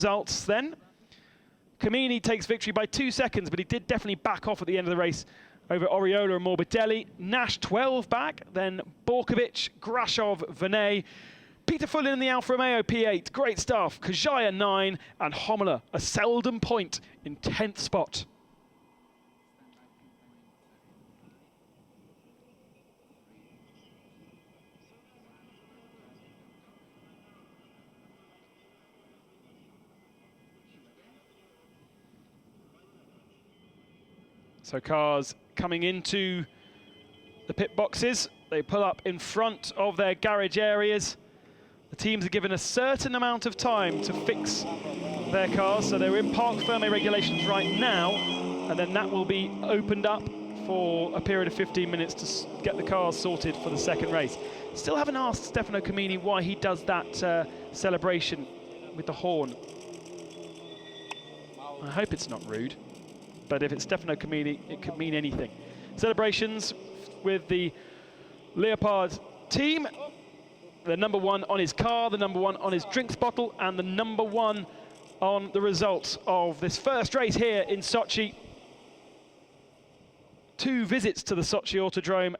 Results then. Camini takes victory by 2 seconds, but he did definitely back off at the end of the race over Oriola and Morbidelli. Nash 12 back, then Borkovic, Grashov, Vinay, Peter Fullin in the Alfa Romeo P8, great stuff. Kajaya 9, and Homela, a seldom point, in 10th spot. So cars coming into the pit boxes, they pull up in front of their garage areas. The teams are given a certain amount of time to fix their cars, so they're in parc fermé regulations right now, and then that will be opened up for a period of 15 minutes to get the cars sorted for the second race. Still haven't asked Stefano Camini why he does that celebration with the horn. I hope it's not rude, but if it's Stefano Camini, it could mean anything. Celebrations with the Leopard team. The number 1 on his car, the number 1 on his drinks bottle, and the number 1 on the results of this first race here in Sochi. 2 visits to the Sochi Autodrome.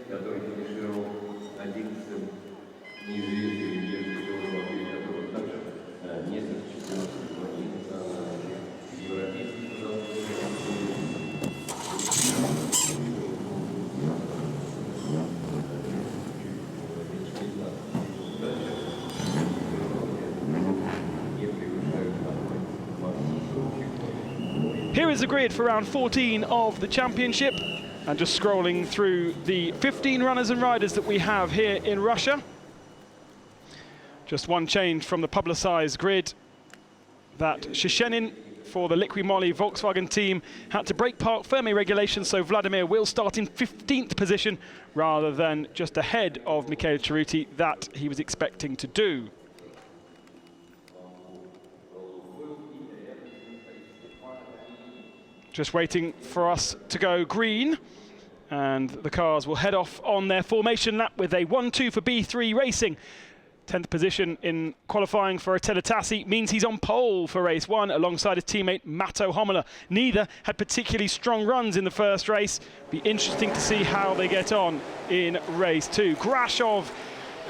Который финишировал 11-м, неизвестный лидер которого также несколько чемпионов европейских, Here is the grid for round 14 of the championship, and just scrolling through the 15 runners and riders that we have here in Russia. Just one change from the publicised grid, that Sheshenin for the Liqui Moly Volkswagen team had to break parc fermé regulations, so Vladimir will start in 15th position rather than just ahead of Michele Ceruti that he was expecting to do. Just waiting for us to go green, and the cars will head off on their formation lap with a 1-2 for B3 Racing. 10th position in qualifying for Attila Tassi means he's on pole for race 1 alongside his teammate Matto Homela. Neither had particularly strong runs in the first race. Be interesting to see how they get on in race 2. Grashov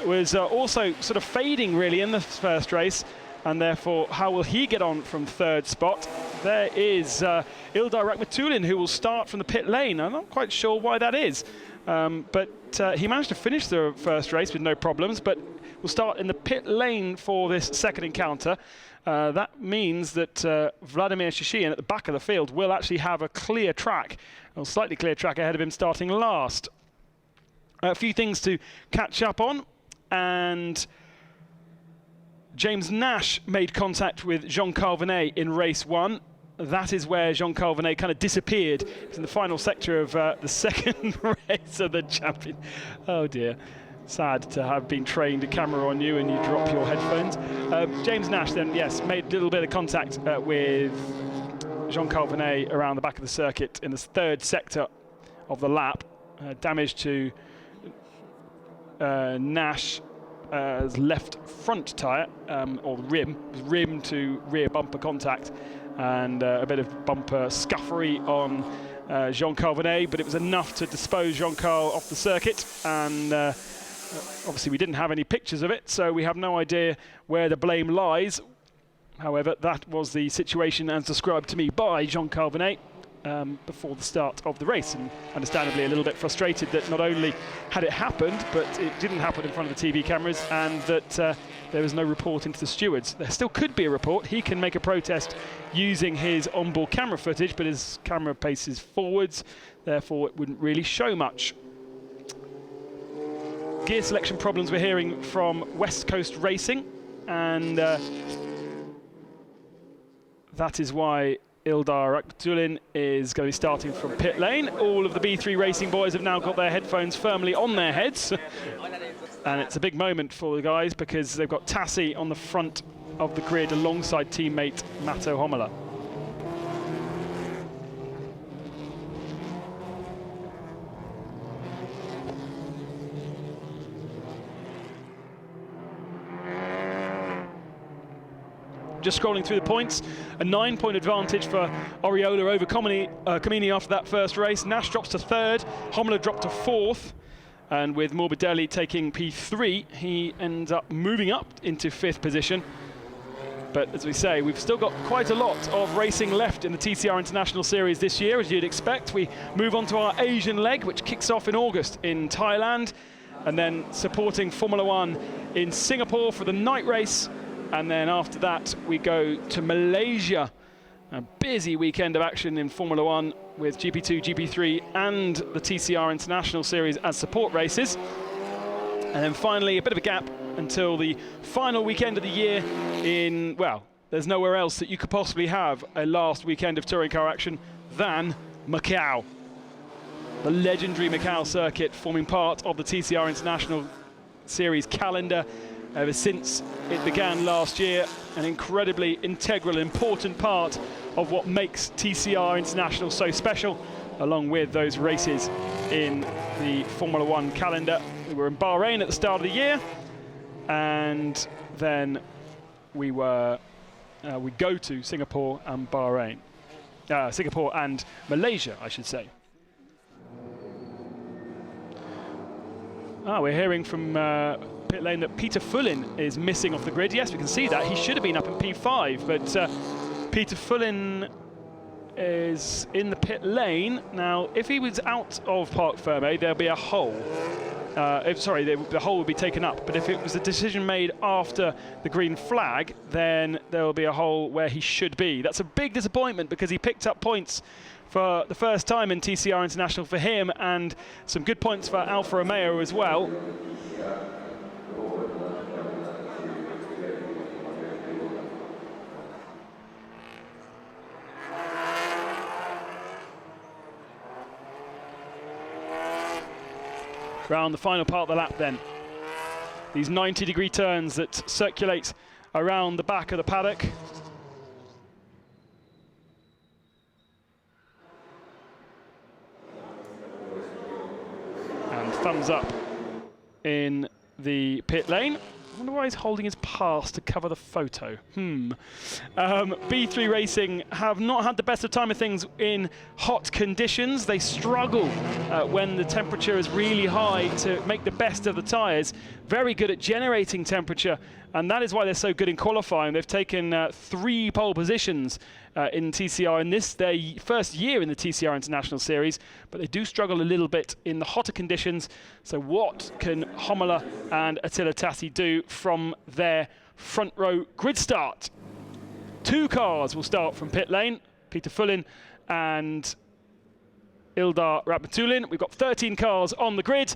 was also sort of fading really in the first race, and therefore how will he get on from 3rd spot? There is Ildar Rakhmatulin, who will start from the pit lane. I'm not quite sure why that is, but he managed to finish the first race with no problems, but will start in the pit lane for this second encounter. That means that Vladimir Sheshin at the back of the field will actually have a clear track, a slightly clear track ahead of him starting last. A few things to catch up on, and James Nash made contact with Jean-Carl Vinay in race 1. That is where Jean-Carl Vinay kind of disappeared. It's in the final sector of the second race of the champion. Oh dear. Sad to have been trained a camera on you and you drop your headphones. James Nash then, yes, made a little bit of contact with Jean-Carl Vinay around the back of the circuit in the 3rd sector of the lap. Damage to Nash left front tyre, or rim to rear bumper contact, and a bit of bumper scuffery on Jean-Carl Vinay, but it was enough to dispose Jean-Carl off the circuit, and obviously we didn't have any pictures of it, so we have no idea where the blame lies. However, that was the situation as described to me by Jean Calvinet before the start of the race, and understandably a little bit frustrated that not only had it happened, but it didn't happen in front of the TV cameras, and that there was no report into the stewards. There still could be a report. He can make a protest using his onboard camera footage, but his camera paces forwards, therefore it wouldn't really show much. Gear selection problems we're hearing from West Coast Racing, and that is why Ildar Akbatulin is going to be starting from pit lane. All of the B3 Racing boys have now got their headphones firmly on their heads. And it's a big moment for the guys because they've got Tassi on the front of the grid alongside teammate Matto Homola. Just scrolling through the points, a 9-point advantage for Oriola over Comini after that first race. Nash drops to 3rd, Homola dropped to 4th, and with Morbidelli taking P3, he ends up moving up into 5th position. But as we say, we've still got quite a lot of racing left in the TCR International Series this year, as you'd expect. We move on to our Asian leg, which kicks off in August in Thailand, and then supporting Formula One in Singapore for the night race. And then after that, we go to Malaysia. A busy weekend of action in Formula One with GP2, GP3 and the TCR International Series as support races. And then finally, a bit of a gap until the final weekend of the year in, well, there's nowhere else that you could possibly have a last weekend of touring car action than Macau. The legendary Macau circuit forming part of the TCR International Series calendar ever since it began last year, an incredibly integral, important part of what makes TCR International so special, along with those races in the Formula One calendar. We were in Bahrain at the start of the year, and then we go to Singapore and Bahrain. Singapore and Malaysia, I should say. We're hearing from pit lane that Peter Fullin is missing off the grid. Yes, we can see that. He should have been up in P5, but Peter Fullin is in the pit lane. Now, if he was out of Parc Fermé, there'll be a hole. The hole would be taken up. But if it was a decision made after the green flag, then there will be a hole where he should be. That's a big disappointment because he picked up points for the first time in TCR International for him, and some good points for Alfa Romeo as well. Around the final part of the lap then. These 90-degree turns that circulate around the back of the paddock. And thumbs up in the pit lane. I wonder why he's holding his pass to cover the photo. B3 Racing have not had the best of time of things in hot conditions. They struggle when the temperature is really high to make the best of the tyres. Very good at generating temperature, and that is why they're so good in qualifying. They've taken 3 pole positions in TCR in this, their first year in the TCR International Series, but they do struggle a little bit in the hotter conditions. So what can Homola and Attila Tassi do from their front row grid start? 2 cars will start from pit lane, Peter Fullin and Ildar Rahmatulin. We've got 13 cars on the grid,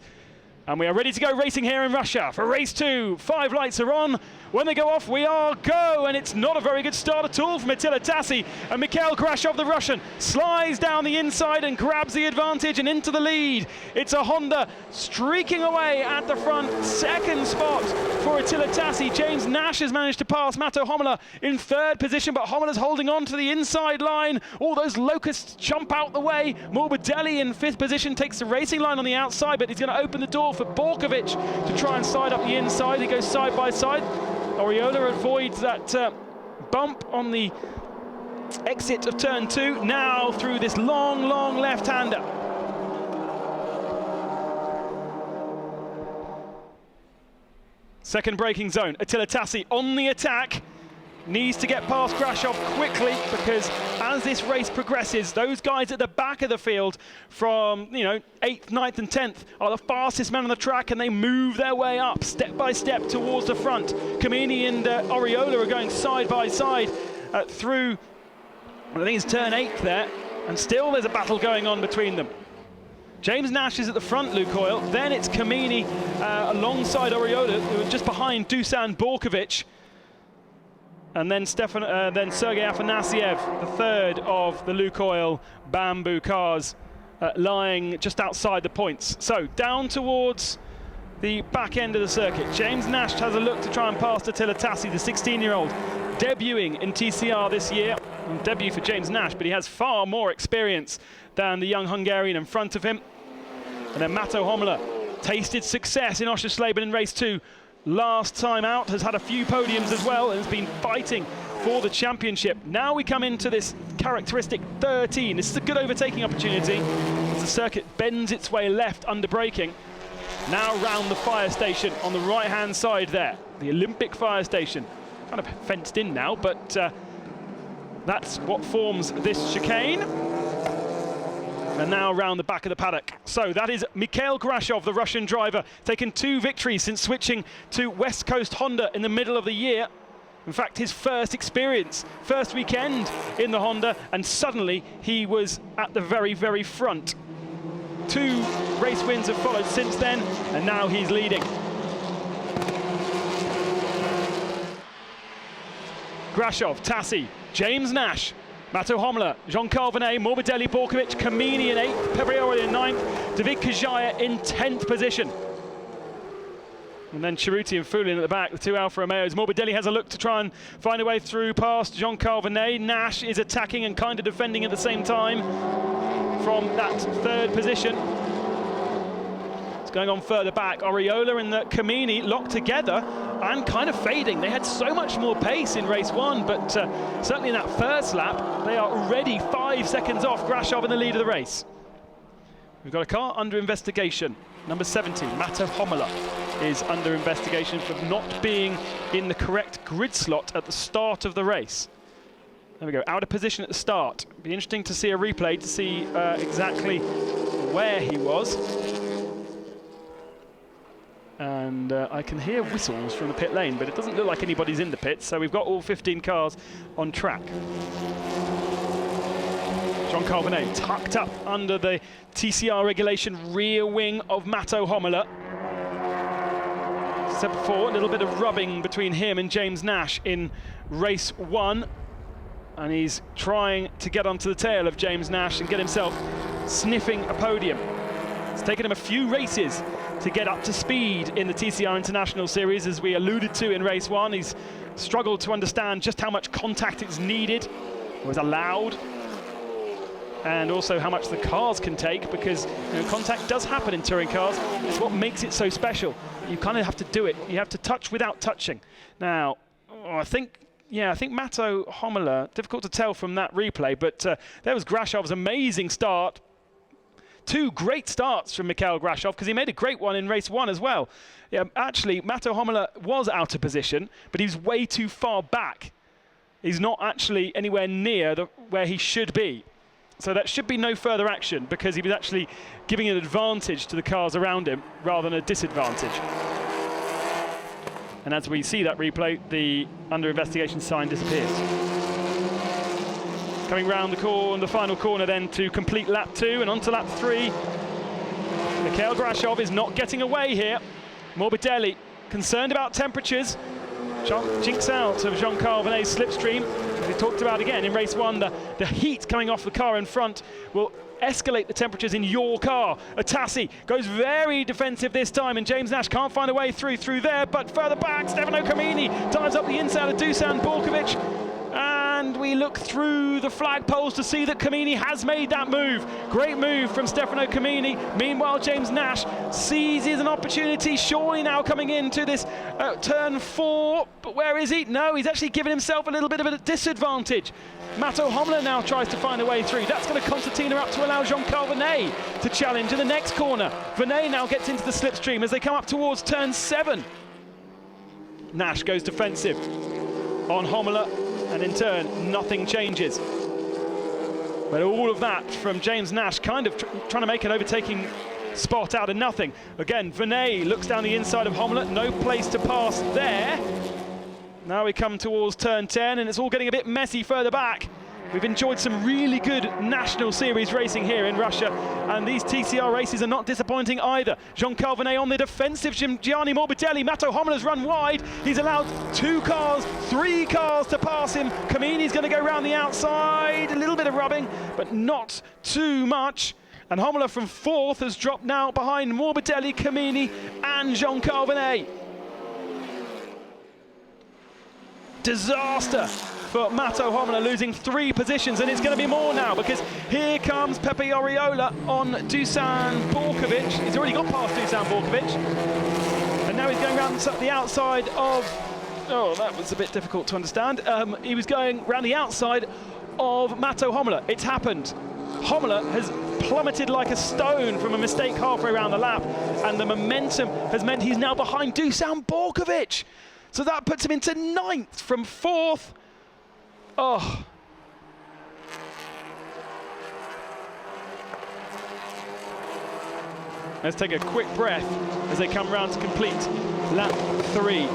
and we are ready to go racing here in Russia for race 2. 5 lights are on. When they go off, we are go, and it's not a very good start at all from Attila Tassi. And Mikhail Grashov, the Russian, slides down the inside and grabs the advantage and into the lead. It's a Honda streaking away at the front. 2nd spot for Attila Tassi. James Nash has managed to pass Matto Homola in 3rd position, but Homola's holding on to the inside line. All those locusts jump out the way. Morbidelli in 5th position takes the racing line on the outside, but he's going to open the door for Borkovic to try and slide up the inside. He goes side by side. Oriola avoids that bump on the exit of turn 2, now through this long left-hander. Second braking zone, Attila Tassi on the attack. needs to get past Grashov quickly, because as this race progresses, those guys at the back of the field from 8th, 9th and 10th are the fastest men on the track, and they move their way up step by step towards the front. Kamini and Oriola are going side by side through, I think it's turn 8 there, and still there's a battle going on between them. James Nash is at the front, Lukoil. Then it's Kamini alongside Oriola, who are just behind Dusan Borkovic. And then Sergei Afanasiev, the third of the Lukoil Bamboo cars, lying just outside the points. So down towards the back end of the circuit. James Nash has a look to try and pass Attila Tassi, the 16-year-old, debuting in TCR this year. Debut for James Nash, but he has far more experience than the young Hungarian in front of him. And then Matto Homola tasted success in Oschersleben in race 2 last time out, has had a few podiums as well, and has been fighting for the championship. Now we come into this characteristic 13. This is a good overtaking opportunity as the circuit bends its way left under braking. Now round the fire station on the right-hand side there, the Olympic fire station. Kind of fenced in now, but that's what forms this chicane. And now round the back of the paddock. So that is Mikhail Grashov, the Russian driver, taken 2 victories since switching to West Coast Honda in the middle of the year. In fact, his first experience, first weekend in the Honda, and suddenly he was at the very, very front. 2 race wins have followed since then, and now he's leading. Grashov, Tassi, James Nash, Matto Homola, Jean-Carl Venet, Morbidelli, Borkovic, Kamini in 8th, Pebrioli in 9th, David Kajaya in 10th position. And then Cerruti and Foulin at the back, the 2 Alfa Romeos. Morbidelli has a look to try and find a way through past Jean-Carl Venet. Nash is attacking and kind of defending at the same time from that 3rd position. It's going on further back. Oriola and the Kamini locked together and kind of fading. They had so much more pace in race 1, but certainly in that first lap, they are already 5 seconds off Grashov in the lead of the race. We've got a car under investigation. Number 70, Matto Homola, is under investigation for not being in the correct grid slot at the start of the race. There we go, out of position at the start. Be interesting to see a replay to see exactly where he was. And I can hear whistles from the pit lane, but it doesn't look like anybody's in the pits, so we've got all 15 cars on track. Jean-Carl Venet tucked up under the TCR regulation rear wing of Matto Homola. Said before, a little bit of rubbing between him and James Nash in race 1, and he's trying to get onto the tail of James Nash and get himself sniffing a podium. It's taken him a few races to get up to speed in the TCR International Series, as we alluded to in race 1. He's struggled to understand just how much contact is needed, or is allowed, and also how much the cars can take, because contact does happen in touring cars. It's what makes it so special. You kind of have to do it. You have to touch without touching. Now, I think Matto Homola, difficult to tell from that replay, but there was Grashov's amazing start. 2 great starts from Mikhail Grashov, because he made a great one in race 1 as well. Yeah, actually, Matto Homola was out of position, but he's way too far back. He's not actually anywhere near where he should be. So that should be no further action, because he was actually giving an advantage to the cars around him rather than a disadvantage. And as we see that replay, the under investigation sign disappears. Coming round the corner, the final corner then to complete lap 2 and onto lap 3. Mikhail Grashov is not getting away here. Morbidelli concerned about temperatures. Jinx out of Jean-Carl Venet's slipstream. As we talked about again in race 1, the heat coming off the car in front will escalate the temperatures in your car. Tassi goes very defensive this time, and James Nash can't find a way through there, but further back, Stefano Kamini dives up the inside of Dusan Borkovic. And we look through the flagpoles to see that Kamini has made that move. Great move from Stefano Kamini. Meanwhile, James Nash seizes an opportunity, surely now coming into this turn 4. But where is he? No, he's actually given himself a little bit of a disadvantage. Matto Homola now tries to find a way through. That's going to concertina up to allow Jean-Carl Venet to challenge in the next corner. Venet now gets into the slipstream as they come up towards turn 7. Nash goes defensive. on Hommler, and in turn, nothing changes. But all of that from James Nash, kind of trying to make an overtaking spot out of nothing. Again, Venet looks down the inside of Hommler, no place to pass there. Now we come towards turn 10, and it's all getting a bit messy further back. We've enjoyed some really good national series racing here in Russia, and these TCR races are not disappointing either. Jean-Carl Venet on the defensive, Gianni Morbidelli. Matteo Hommler's run wide. He's allowed 3 cars to pass him. Camini's going to go round the outside. A little bit of rubbing, but not too much. And Hommler from 4th has dropped now behind Morbidelli, Camini, and Jean-Carl Venet. Disaster for Matteo Hommler, losing 3 positions, and it's going to be more now, because here comes Pepe Oriola on Dusan Borkovic. He's already got past Dusan Borkovic, and now he's going around the outside of... Oh, that was a bit difficult to understand. He was going around the outside of Matteo Hommler. It's happened. Hommler has plummeted like a stone from a mistake halfway around the lap, and the momentum has meant he's now behind Dusan Borkovic. So that puts him into 9th from 4th. Oh. Let's take a quick breath as they come round to complete lap 3.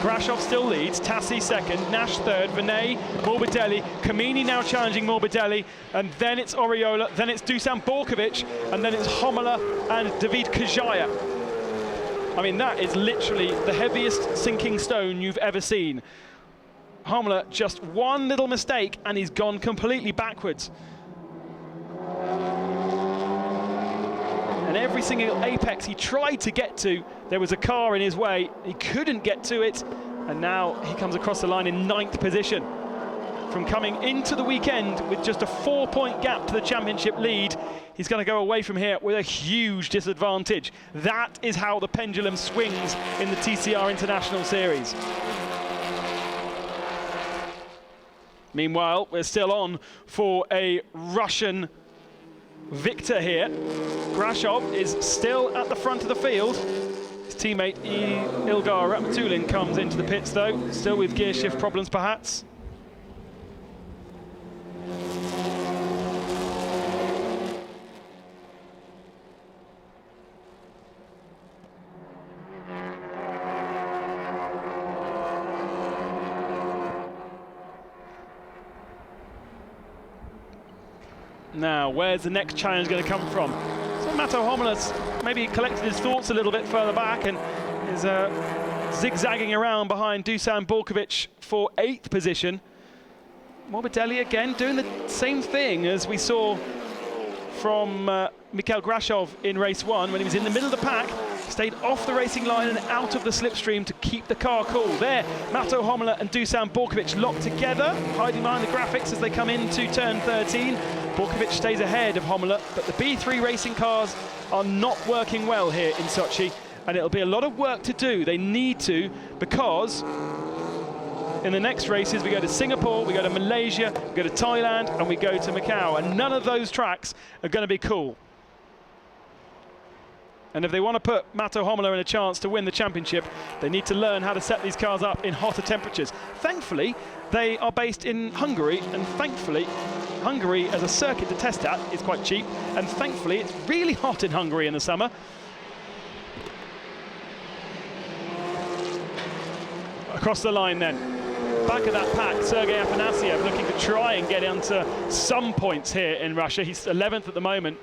Grashov still leads, Tassi 2nd, Nash 3rd, Venet, Morbidelli, Camini now challenging Morbidelli, and then it's Oriola, then it's Dusan Borkovic, and then it's Hommler and David Kajaya. I mean, that is literally the heaviest sinking stone you've ever seen. Hommler, just one little mistake and he's gone completely backwards. And every single apex he tried to get to, there was a car in his way. He couldn't get to it, and now he comes across the line in 9th position. From coming into the weekend with just a 4-point gap to the championship lead, he's going to go away from here with a huge disadvantage. That is how the pendulum swings in the TCR International Series. Meanwhile, we're still on for a Russian victor here. Grashov is still at the front of the field. His teammate Ilgar Ramatulin comes into the pits though, still with gear shift problems perhaps. Now, where's the next challenge going to come from? So Matteo Hommler's maybe collected his thoughts a little bit further back and is zigzagging around behind Dusan Borkovic for 8th position. Morbidelli again doing the same thing as we saw from Mikhail Grashov in race 1 when he was in the middle of the pack, stayed off the racing line and out of the slipstream to keep the car cool. There, Matteo Hommler and Dusan Borkovic locked together, hiding behind the graphics as they come into turn 13. Borkovic stays ahead of Hommler, but the B3 racing cars are not working well here in Sochi, and it'll be a lot of work to do. They need to, because in the next races we go to Singapore, we go to Malaysia, we go to Thailand, and we go to Macau, and none of those tracks are going to be cool. And if they want to put Matteo Hommler in a chance to win the championship, they need to learn how to set these cars up in hotter temperatures. Thankfully, they are based in Hungary, and thankfully, Hungary as a circuit to test at is quite cheap, and thankfully it's really hot in Hungary in the summer. Across the line then, back of that pack, Sergei Afanasyev looking to try and get onto some points here in Russia. He's 11th at the moment.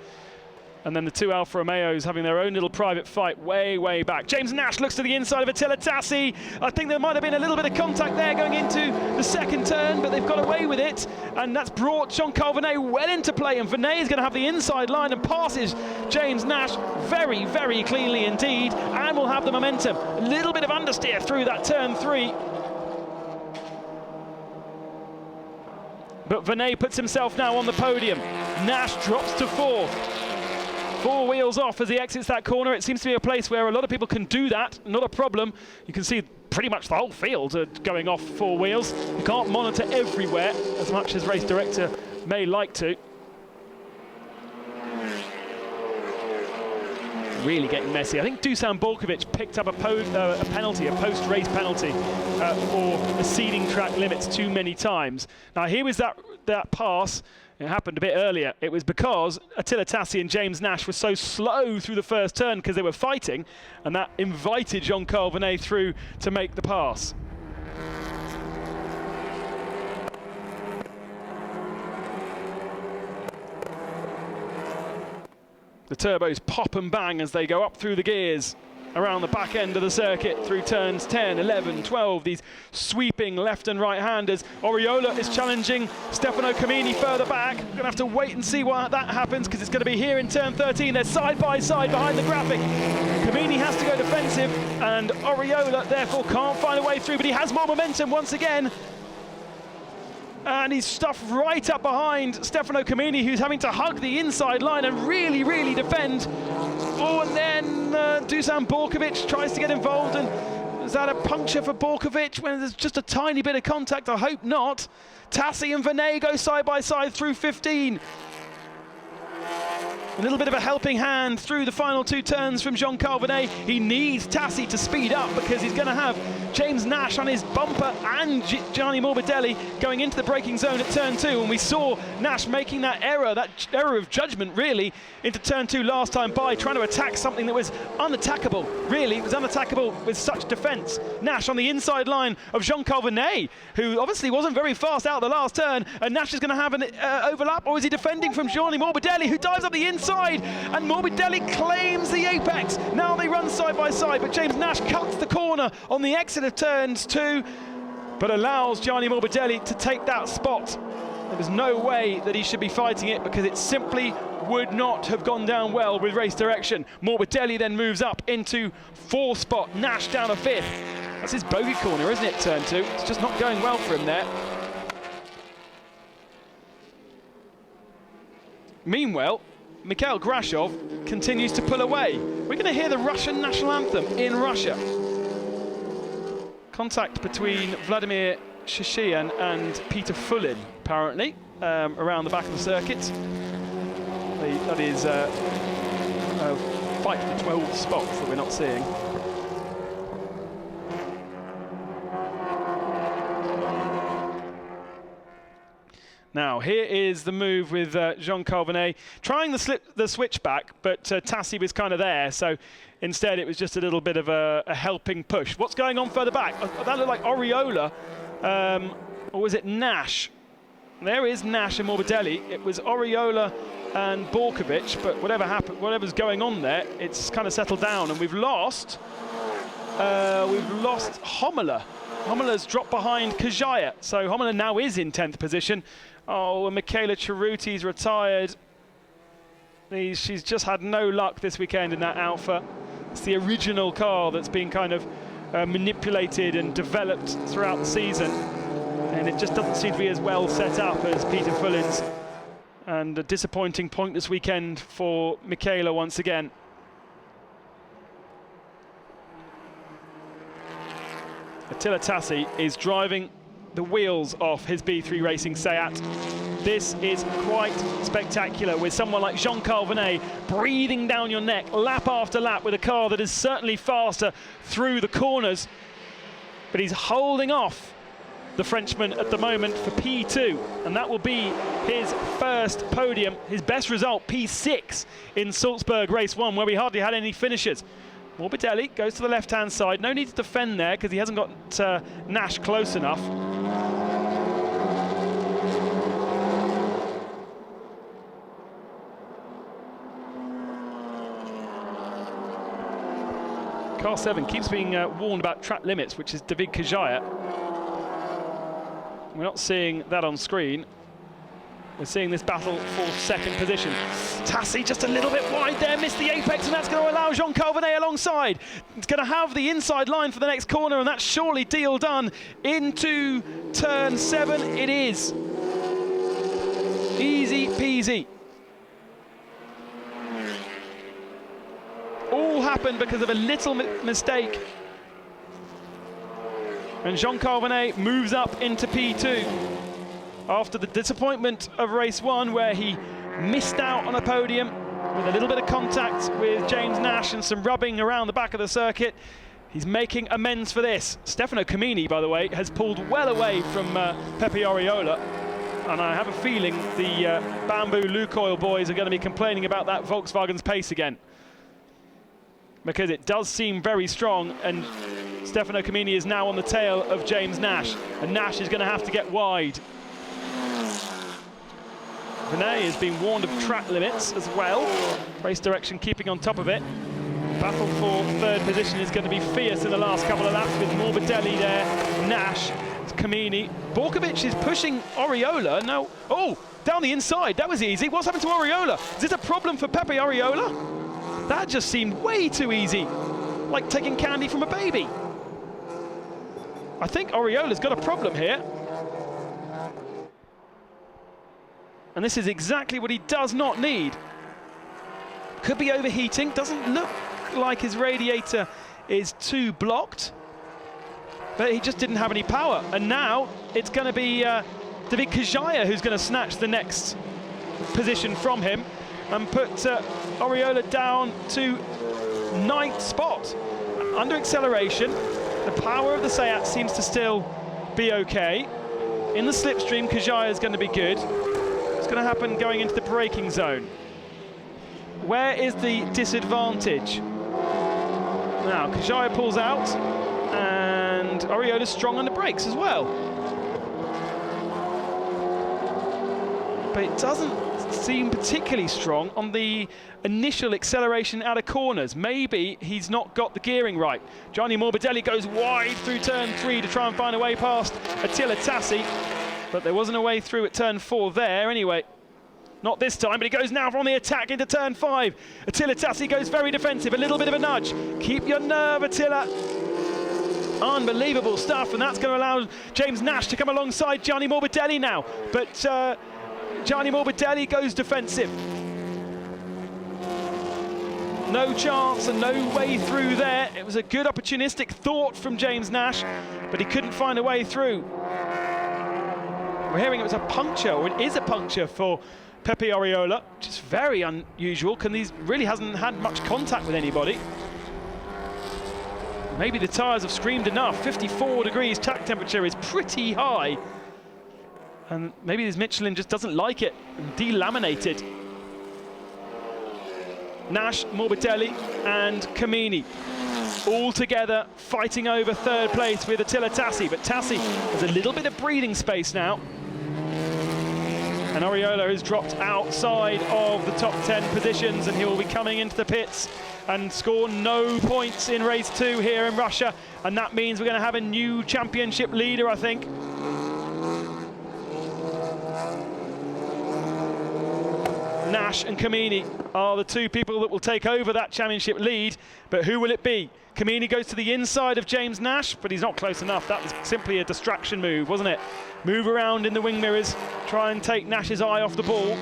And then the 2 Alfa Romeos having their own little private fight way back. James Nash looks to the inside of Attila Tassi. I think there might have been a little bit of contact there going into the second turn, but they've got away with it. And that's brought Jean-Carl Venet well into play. And Venet is going to have the inside line and passes James Nash very cleanly indeed. And will have the momentum. A little bit of understeer through that turn 3. But Venet puts himself now on the podium. Nash drops to 4th. 4 wheels off as he exits that corner. It seems to be a place where a lot of people can do that, not a problem. You can see pretty much the whole field going off 4 wheels. You can't monitor everywhere as much as race director may like to. really getting messy. I think Dusan Borkovic picked up a penalty, a post-race penalty for exceeding track limits too many times. Now here was that pass. It happened a bit earlier. It was because Attila Tassi and James Nash were so slow through the first turn because they were fighting, and that invited Jean-Carl Venet through to make the pass. The turbos pop and bang as they go up through the gears around the back end of the circuit through turns 10, 11, 12, these sweeping left and right-handers. Oriola is challenging Stefano Camini further back. We're going to have to wait and see why that happens, because it's going to be here in turn 13. They're side by side behind the graphic. Camini has to go defensive, and Oriola therefore can't find a way through, but he has more momentum once again. And he's stuffed right up behind Stefano Camini, who's having to hug the inside line and really, really defend. Oh, and then Dusan Borkovic tries to get involved, and is that a puncture for Borkovic when there's just a tiny bit of contact? I hope not. Tassi and Venet go side by side through 15. A little bit of a helping hand through the final two turns from Jean-Carl Venet. He needs Tassi to speed up because he's going to have James Nash on his bumper and Gianni Morbidelli going into the braking zone at turn 2. And we saw Nash making that error of judgment really into turn 2 last time by trying to attack something that was unattackable. Really, it was unattackable with such defense. Nash on the inside line of Jean-Carl Venet, who obviously wasn't very fast out the last turn, and Nash is going to have an overlap, or is he defending from Gianni Morbidelli, who dives up the inside, and Morbidelli claims the apex. Now they run side by side, but James Nash cuts the corner on the exit of turns 2, but allows Gianni Morbidelli to take that spot. There was no way that he should be fighting it, because it simply would not have gone down well with race direction. Morbidelli then moves up into 4th spot, Nash down to 5th. That's his bogey corner, isn't it, turn 2? It's just not going well for him there. Meanwhile, Mikhail Grashov continues to pull away. We're going to hear the Russian national anthem in Russia. Contact between Vladimir Shishian and Peter Fulin, apparently, around the back of the circuit. That is a fight for 12 spots that we're not seeing. Now, here is the move with Jean-Carl Venet trying the switch back, but Tassi was kind of there, so instead it was just a little bit of a helping push. What's going on further back? That looked like Oriola, or was it Nash? There is Nash and Morbidelli. It was Oriola and Borkovic, but whatever happened, whatever's going on there, it's kind of settled down, and we've lost Homela. Homela's dropped behind Kajaya, so Homela now is in 10th position. Oh, and Michaela Cerruti's retired. She's just had no luck this weekend in that Alpha. It's the original car that's been kind of manipulated and developed throughout the season, and it just doesn't seem to be as well set up as Peter Fullin's. And a disappointing, pointless weekend for Michaela once again. Attila Tassi is driving the wheels off his B3 Racing Seat. This is quite spectacular, with someone like Jean-Carl Venet breathing down your neck lap after lap with a car that is certainly faster through the corners, but he's holding off the Frenchman at the moment for P2, and that will be his first podium, his best result, P6 in Salzburg Race 1, where we hardly had any finishes. Morbidelli goes to the left-hand side. No need to defend there because he hasn't got Nash close enough. Car 7 keeps being warned about track limits, which is David Kajaya. We're not seeing that on screen. We're seeing this battle for 2nd position. Tassi just a little bit wide there, missed the apex, and that's going to allow Jean-Carl Venet alongside. It's going to have the inside line for the next corner, and that's surely deal done. Into turn 7 it is. Easy peasy. All happened because of a little mistake. And Jean-Carl Venet moves up into P2. After the disappointment of race 1, where he missed out on a podium, with a little bit of contact with James Nash and some rubbing around the back of the circuit. He's making amends for this. Stefano Camini, by the way, has pulled well away from Pepe Oriola. And I have a feeling the Bamboo Lukoil boys are going to be complaining about that Volkswagen's pace again, because it does seem very strong, and Stefano Camini is now on the tail of James Nash, and Nash is going to have to get wide. Vinay has been warned of track limits as well. Race direction keeping on top of it. Battle for third position is going to be fierce in the last couple of laps with Morbidelli there, Nash, Camini. Borkovic is pushing Oriola now. Oh, down the inside, that was easy. What's happened to Oriola? Is this a problem for Pepe Oriola? That just seemed way too easy, like taking candy from a baby. I think Oriola's got a problem here. And this is exactly what he does not need. Could be overheating, doesn't look like his radiator is too blocked, but he just didn't have any power. And now it's going to be David Kajaya who's going to snatch the next position from him and put Oriola down to 9th spot. Under acceleration, the power of the Seat seems to still be okay. In the slipstream, Kajaya is going to be good. What's going to happen going into the braking zone? Where is the disadvantage? Now, Kajaya pulls out, and Oriola's strong on the brakes as well. But it doesn't seem particularly strong on the initial acceleration out of corners. Maybe he's not got the gearing right. Gianni Morbidelli goes wide through turn 3 to try and find a way past Attila Tassi, but there wasn't a way through at turn 4 there anyway. Not this time, but he goes now from the attack into turn 5. Attila Tassi goes very defensive, a little bit of a nudge. Keep your nerve, Attila. Unbelievable stuff, and that's going to allow James Nash to come alongside Gianni Morbidelli now. But Gianni Morbidelli goes defensive. No chance and no way through there. It was a good opportunistic thought from James Nash, but he couldn't find a way through. We're hearing it was a puncture, or it is a puncture for Pepe Oriola, which is very unusual, because he really hasn't had much contact with anybody. Maybe the tyres have screamed enough. 54 degrees track temperature is pretty high. And maybe this Michelin just doesn't like it and delaminated. Nash, Morbidelli and Camini all together fighting over third place with Attila Tassi, but Tassi has a little bit of breathing space now. And Oriola has dropped outside of the top 10 positions, and he will be coming into the pits and score no points in race 2 here in Russia. And that means we're going to have a new championship leader, I think. Nash and Camini are the two people that will take over that championship lead, but who will it be? Camini goes to the inside of James Nash, but he's not close enough. That was simply a distraction move, wasn't it? Move around in the wing mirrors, try and take Nash's eye off the ball.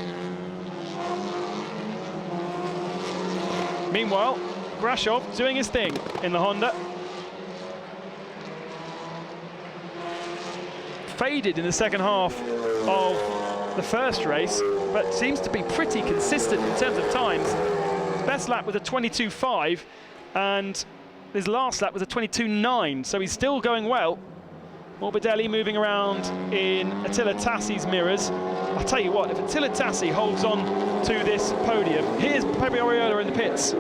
Meanwhile, Grashov doing his thing in the Honda. Faded in the second half of the first race, but seems to be pretty consistent in terms of times. His best lap was a 22.5, and his last lap was a 22.9, so he's still going well. Morbidelli moving around in Attila Tassi's mirrors. I'll tell you what, if Attila Tassi holds on to this podium, here's Pepe Oriola in the pits.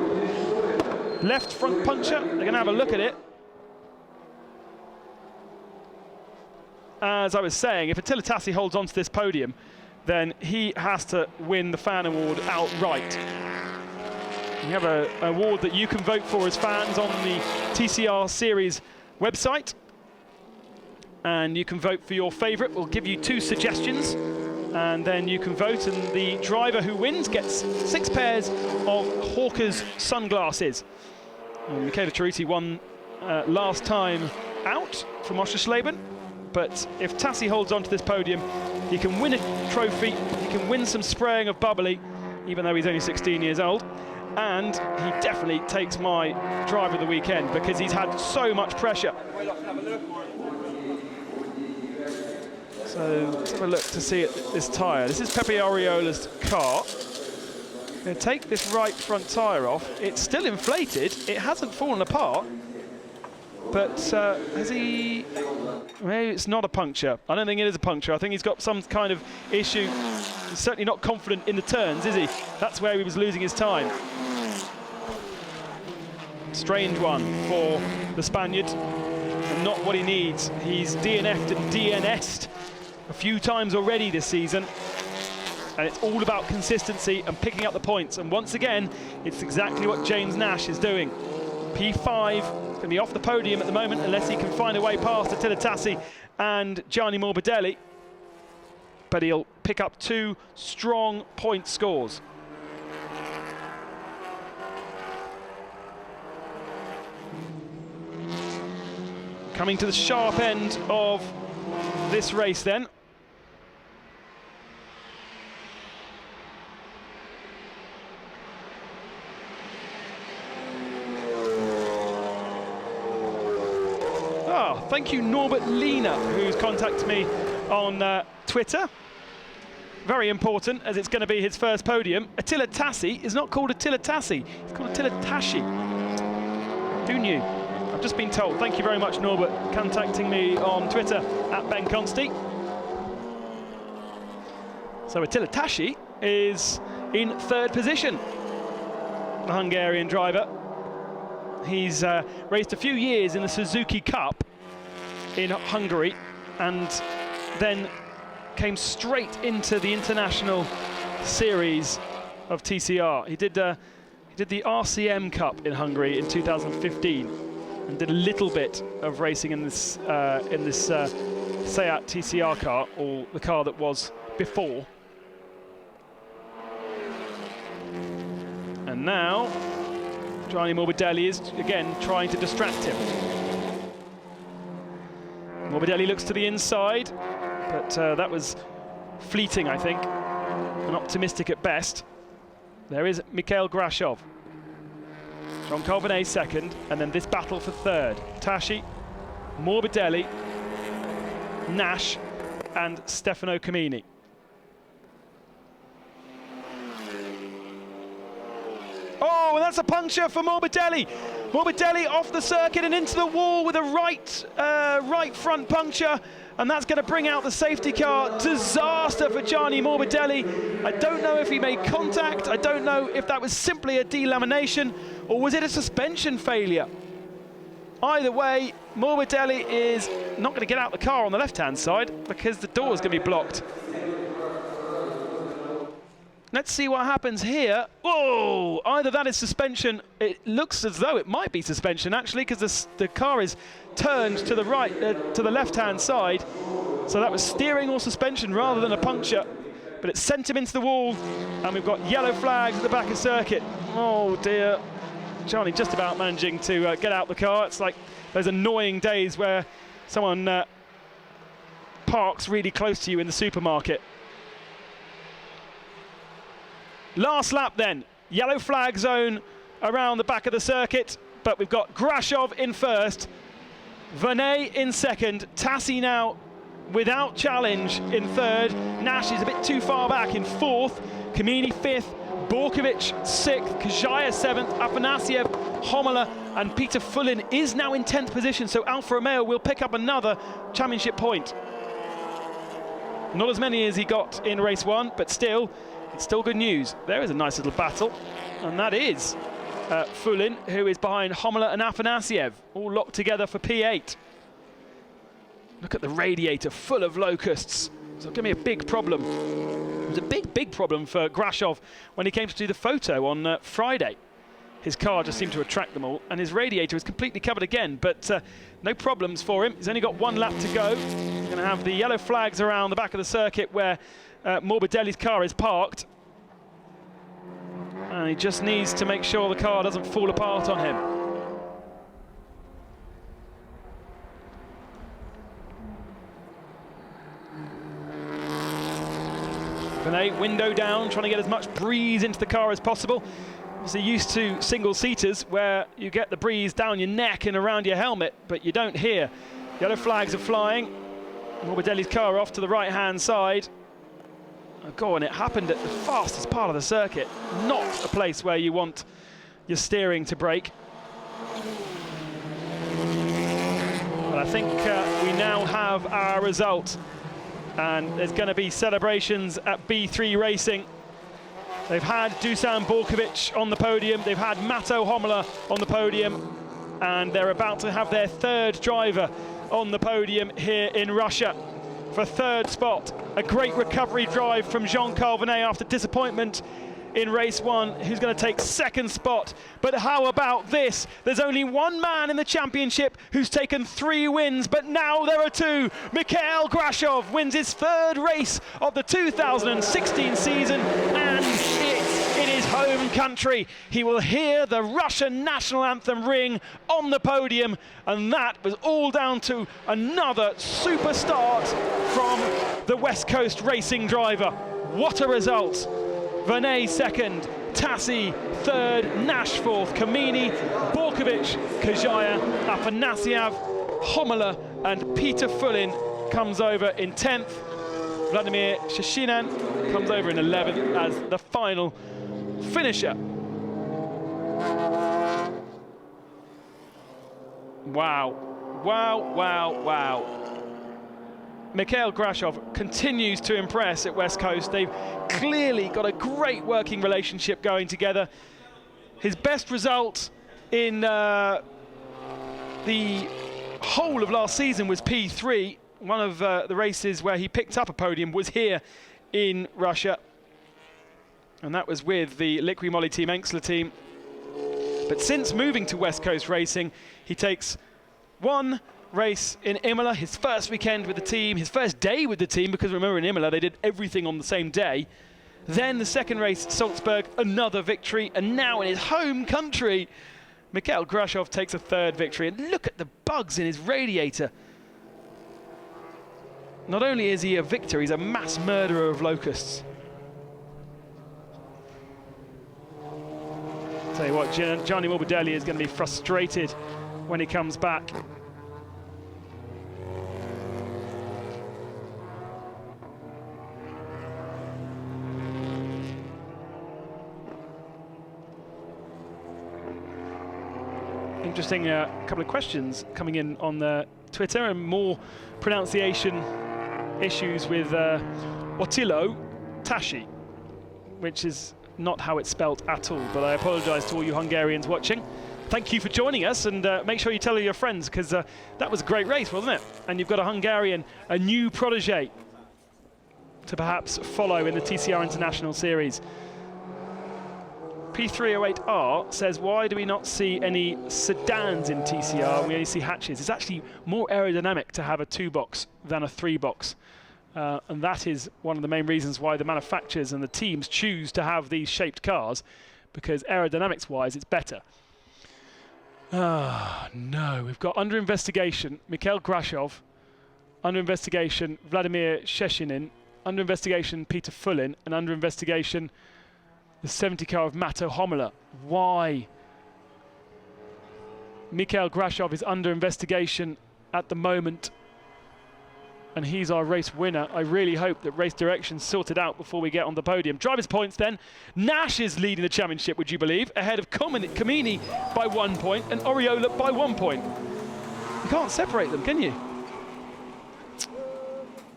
Left front puncture, they're going to have a look at it. As I was saying, if Attila Tassi holds on to this podium, then he has to win the fan award outright. We have an award that you can vote for as fans on the TCR Series website. And you can vote for your favourite. We'll give you 2 suggestions, and then you can vote, and the driver who wins gets 6 pairs of Hawker's sunglasses. Michele Ceruti won last time out from Oschersleben, but if Tassi holds on to this podium, he can win a trophy, he can win some spraying of bubbly, even though he's only 16 years old, and he definitely takes my driver of the weekend because he's had so much pressure. So let's have a look to see this tyre. This is Pepe Oriola's car. Gonna take this right front tyre off. It's still inflated. It hasn't fallen apart. But has he... Maybe it's not a puncture. I don't think it is a puncture. I think he's got some kind of issue. He's certainly not confident in the turns, is he? That's where he was losing his time. Strange one for the Spaniard. And not what he needs. He's DNF'd and DNS'd a few times already this season. And it's all about consistency and picking up the points. And once again, it's exactly what James Nash is doing. P5 going to be off the podium at the moment unless he can find a way past Attila Tassi and Gianni Morbidelli. But he'll pick up 2 strong point scores. Coming to the sharp end of this race then. Thank you, Norbert Lina, who's contacted me on Twitter. Very important, as it's going to be his first podium. Attila Tassi is not called Attila Tassi, it's called Attila Tashi. Who knew? I've just been told. Thank you very much, Norbert, contacting me on Twitter at Ben Consti. So Attila Tashi is in 3rd position, the Hungarian driver. He's raced a few years in the Suzuki Cup in Hungary and then came straight into the international series of TCR. He did the RCM Cup in Hungary in 2015 and did a little bit of racing in this Seat TCR car, or the car that was before. And now Gianni Morbidelli is again trying to distract him. Morbidelli looks to the inside, but that was fleeting, I think, and optimistic at best. There is Mikhail Grashov. John Colbert 2nd, and then this battle for 3rd. Tashi, Morbidelli, Nash, and Stefano Camini. Oh, and that's a puncture for Morbidelli. Morbidelli off the circuit and into the wall with a right front puncture, and that's going to bring out the safety car. Disaster for Gianni Morbidelli. I don't know if he made contact. I don't know if that was simply a delamination, or was it a suspension failure? Either way, Morbidelli is not going to get out the car on the left-hand side because the door is going to be blocked. Let's see what happens here. Whoa! Either that is suspension. It looks as though it might be suspension, actually, because the car is turned to the right, to the left-hand side. So that was steering or suspension rather than a puncture. But it sent him into the wall, and we've got yellow flags at the back of circuit. Oh dear. Gianni just about managing to get out the car. It's like those annoying days where someone parks really close to you in the supermarket. Last lap then, yellow flag zone around the back of the circuit, but we've got Grashov in 1st, Vernet in 2nd, Tassi now without challenge in 3rd, Nash is a bit too far back in 4th, Camini 5th, Borkovic 6th, Kajaya 7th, Afanasiev, Homola and Peter Fullin is now in 10th position, so Alfa Romeo will pick up another championship point. Not as many as he got in race 1, but still, it's still good news. There is a nice little battle, and that is Fullin, who is behind Homola and Afanasiev, all locked together for P8. Look at the radiator full of locusts. So it's going to be a big problem. It was a big problem for Grashov when he came to do the photo on Friday. His car just seemed to attract them all, and his radiator was completely covered again, but no problems for him. He's only got 1 lap to go. He's going to have the yellow flags around the back of the circuit where Morbidelli's car is parked. And he just needs to make sure the car doesn't fall apart on him. Vernet, window down, trying to get as much breeze into the car as possible. Obviously used to single-seaters where you get the breeze down your neck and around your helmet, but you don't here. Yellow flags are flying. Morbidelli's car off to the right-hand side. Go on, it happened at the fastest part of the circuit, not a place where you want your steering to break. But I think we now have our result, and there's going to be celebrations at B3 Racing. They've had Dusan Borkovic on the podium, they've had Mato Homola on the podium, and they're about to have their third driver on the podium here in Russia for third spot. A great recovery drive from Jean Calvinet after disappointment in race one, who's going to take second spot. But how about this? There's only one man in the championship who's taken 3 wins, but now there are 2. Mikhail Grashov wins his third race of the 2016 season, and it's in his home country. He will hear the Russian national anthem ring on the podium, and that was all down to another super start from the West Coast racing driver. What a result! Vernay second, Tassi third, Nash fourth, Kamini, Borkovic, Kajaya, Afanasyev, Homola, and Peter Fullin comes over in 10th. Vladimir Sheshinan comes over in 11th as the final finisher. Wow, wow, wow, wow. Mikhail Grashov continues to impress at West Coast. They've clearly got a great working relationship going together. His best result in the whole of last season was P3. One of the races where he picked up a podium was here in Russia, and that was with the Liqui Moly Team Enxler team. But since moving to West Coast Racing, he takes one race in Imola, his first weekend with the team, his first day with the team, because remember in Imola they did everything on the same day. Then the second race, Salzburg, another victory, and now in his home country, Mikhail Grashov takes a third victory. And look at the bugs in his radiator. Not only is he a victor, he's a mass murderer of locusts. Tell you what, Gianni Morbidelli is going to be frustrated when he comes back. Interesting couple of questions coming in on the Twitter, and more pronunciation issues with Otilo Tashi, which is not how it's spelt at all, but I apologize to all you Hungarians watching. Thank you for joining us, and make sure you tell your friends, because that was a great race, wasn't it? And you've got a Hungarian, a new protege to perhaps follow in the TCR International Series. P308R says, why do we not see any sedans in TCR? We only see hatches. It's actually more aerodynamic to have a 2-box than a 3-box. And that is one of the main reasons why the manufacturers and the teams choose to have these shaped cars, because aerodynamics-wise, it's better. Ah, no. We've got under investigation Mikhail Grashov, under investigation Vladimir Sheshinin, under investigation Peter Fullin, and under investigation the 70 car of Mato Homola. Why? Mikhail Grashov is under investigation at the moment, and he's our race winner. I really hope that race direction's sorted out before we get on the podium. Drivers' points then. Nash is leading the championship, would you believe, ahead of Kamini by 1 point and Oriola by 1 point. You can't separate them, can you?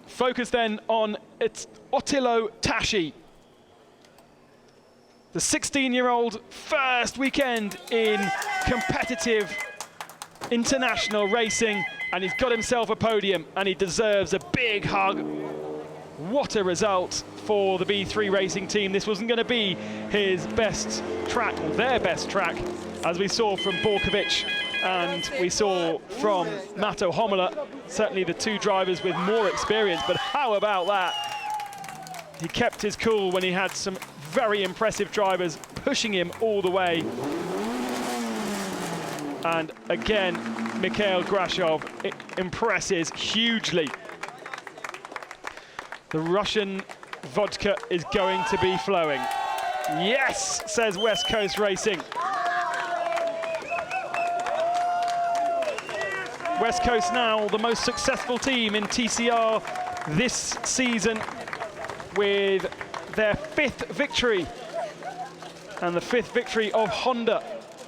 Focus then on Otilo Tashi, the 16-year-old, first weekend in competitive international racing, and he's got himself a podium, and he deserves a big hug. What a result for the B3 Racing team. This wasn't going to be his best track, or their best track, as we saw from Borkovic and we saw from Mato Homola, certainly the 2 drivers with more experience. But how about that? He kept his cool when he had some very impressive drivers pushing him all the way. And again, Mikhail Grashov impresses hugely. The Russian vodka is going to be flowing. Yes, says West Coast Racing. West Coast now the most successful team in TCR this season. with their 5th victory, and the 5th victory of Honda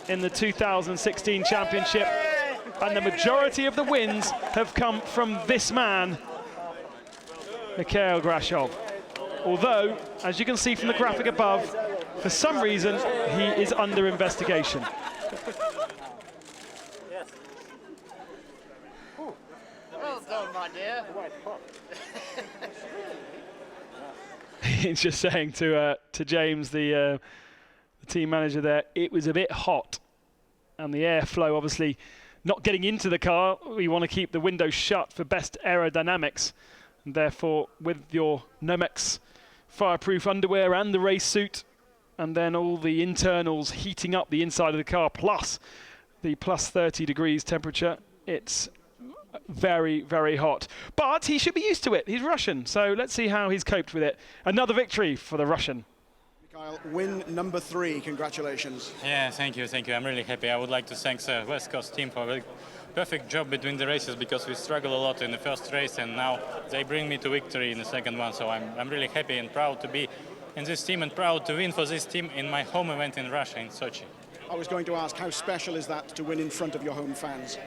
in the 2016 championship. And the majority of the wins have come from this man, Mikhail Grashov. Although, as you can see from the graphic above, for some reason, he is under investigation. Well done, my dear. He's just saying to James, the team manager there, it was a bit hot. And the airflow, obviously, not getting into the car. We want to keep the windows shut for best aerodynamics. And therefore, with your Nomex fireproof underwear and the race suit, and then all the internals heating up the inside of the car, plus the plus 30 degrees temperature, it's very, very hot. But he should be used to it. He's Russian, so let's see how he's coped with it. Another victory for the Russian. Mikhail, win number 3. Congratulations. Yeah, thank you. I'm really happy. I would like to thank the West Coast team for a perfect job between the races, because we struggled a lot in the first race, and now they bring me to victory in the second one. So I'm really happy and proud to be in this team and proud to win for this team in my home event in Russia, in Sochi. I was going to ask, how special is that to win in front of your home fans?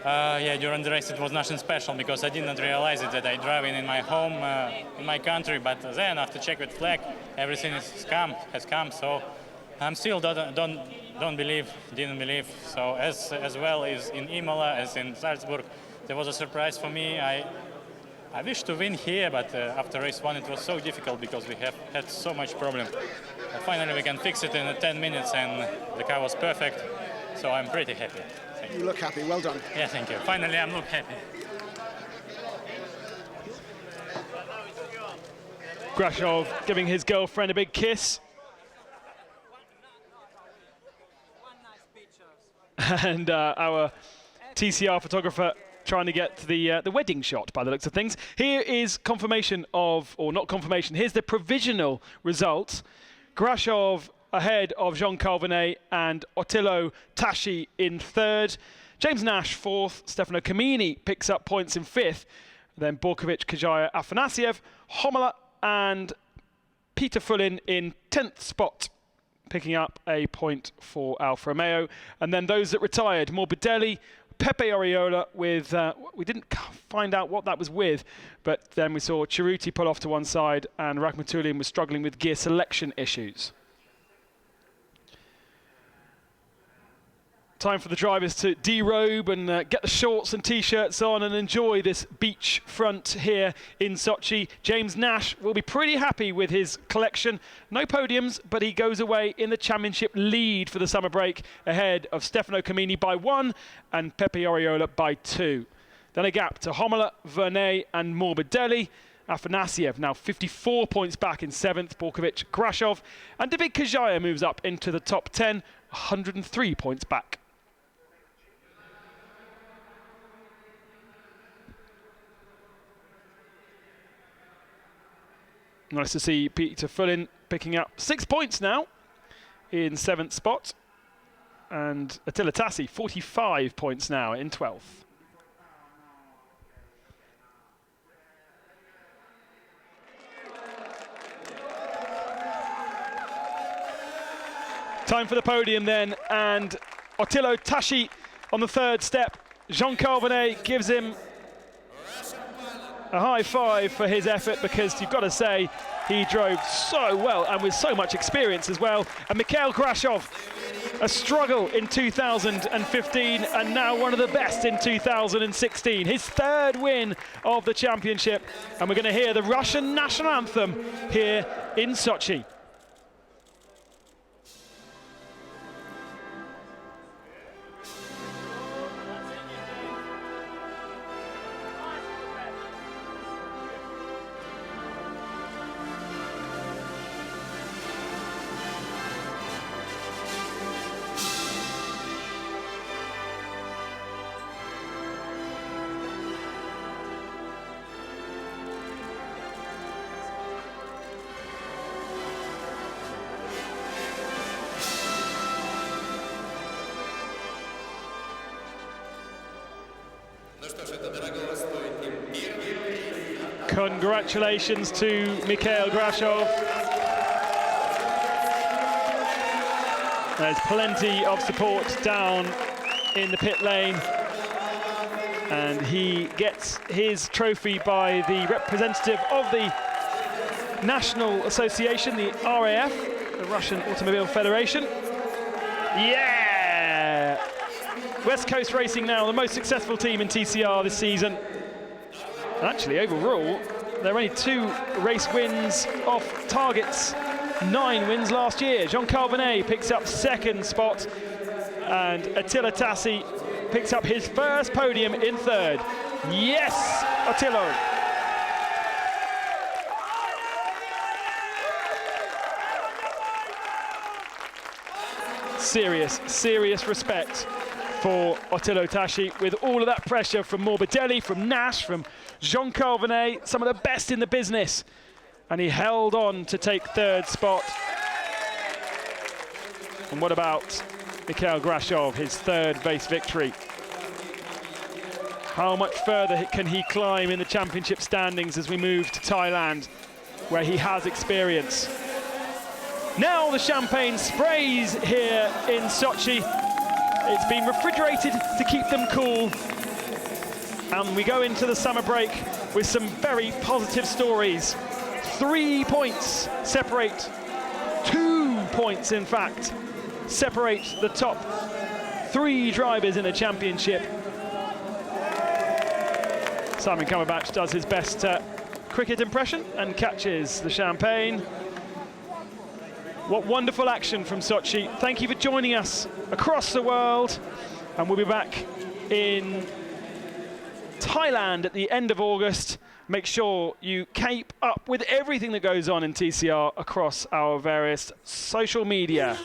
Yeah, during the race it was nothing special, because I didn't realize it that I drive in my home, in my country. But then after check with flag, everything has come. So I'm still didn't believe. So as well as in Imola, as in Salzburg, there was a surprise for me. I wish to win here, but after race 1 it was so difficult because we have had so much problem. Finally we can fix it in 10 minutes, and the car was perfect. So I'm pretty happy. You look happy. Well done. Yeah, thank you. Finally, I'm look happy. Grashov giving his girlfriend a big kiss. And our TCR photographer trying to get to the wedding shot by the looks of things. Here is confirmation of, or not confirmation, here's the provisional results. Grashov ahead of Jean Calvinet and Ottilo Tashi in 3rd. James Nash 4th. Stefano Camini picks up points in 5th. Then Borkovic, Kajaya, Afanasiev, Homola and Peter Fullin in 10th spot, picking up a point for Alfa Romeo. And then those that retired, Morbidelli, Pepe Oriola with, we didn't find out what that was with, but then we saw Cerruti pull off to one side, and Rakhmatulian was struggling with gear selection issues. Time for the drivers to derobe and get the shorts and t-shirts on and enjoy this beach front here in Sochi. James Nash will be pretty happy with his collection. No podiums, but he goes away in the championship lead for the summer break, ahead of Stefano Camini by 1 and Pepe Oriola by 2. Then a gap to Homola, Vernet and Morbidelli. Afanasiev now 54 points back in 7th, Borkovic, Grashov, and David Kajaya moves up into the top 10, 103 points back. Nice to see Peter Fullin picking up 6 points now in 7th spot. And Attila Tassi, 45 points now in 12th. Time for the podium then, and Ottilo Tashi on the 3rd step. Jean Calvinet gives him a high five for his effort, because you've got to say he drove so well and with so much experience as well. And Mikhail Grashov, a struggle in 2015 and now one of the best in 2016. His 3rd win of the championship, and we're going to hear the Russian national anthem here in Sochi. Congratulations to Mikhail Grashov. There's plenty of support down in the pit lane. And he gets his trophy by the representative of the National Association, the RAF, the Russian Automobile Federation. Yeah! West Coast Racing now the most successful team in TCR this season. And actually, overall, there are only 2 race wins off targets. 9 wins last year. Jean-Carl Venet picks up 2nd spot, and Attila Tassi picks up his first podium in 3rd. Yes, Attila! Serious respect for Attila Tassi, with all of that pressure from Morbidelli, from Nash, from Jean-Carl Venet, some of the best in the business. And he held on to take 3rd spot. And what about Mikhail Grashov, his 3rd base victory? How much further can he climb in the championship standings as we move to Thailand, where he has experience? Now the champagne sprays here in Sochi. It's been refrigerated to keep them cool. And we go into the summer break with some very positive stories. 3 points separate, 2 points in fact, separate the top 3 drivers in a championship. Simon Cumberbatch does his best cricket impression and catches the champagne. What wonderful action from Sochi. Thank you for joining us across the world, and we'll be back in Thailand at the end of August. Make sure you keep up with everything that goes on in TCR across our various social media.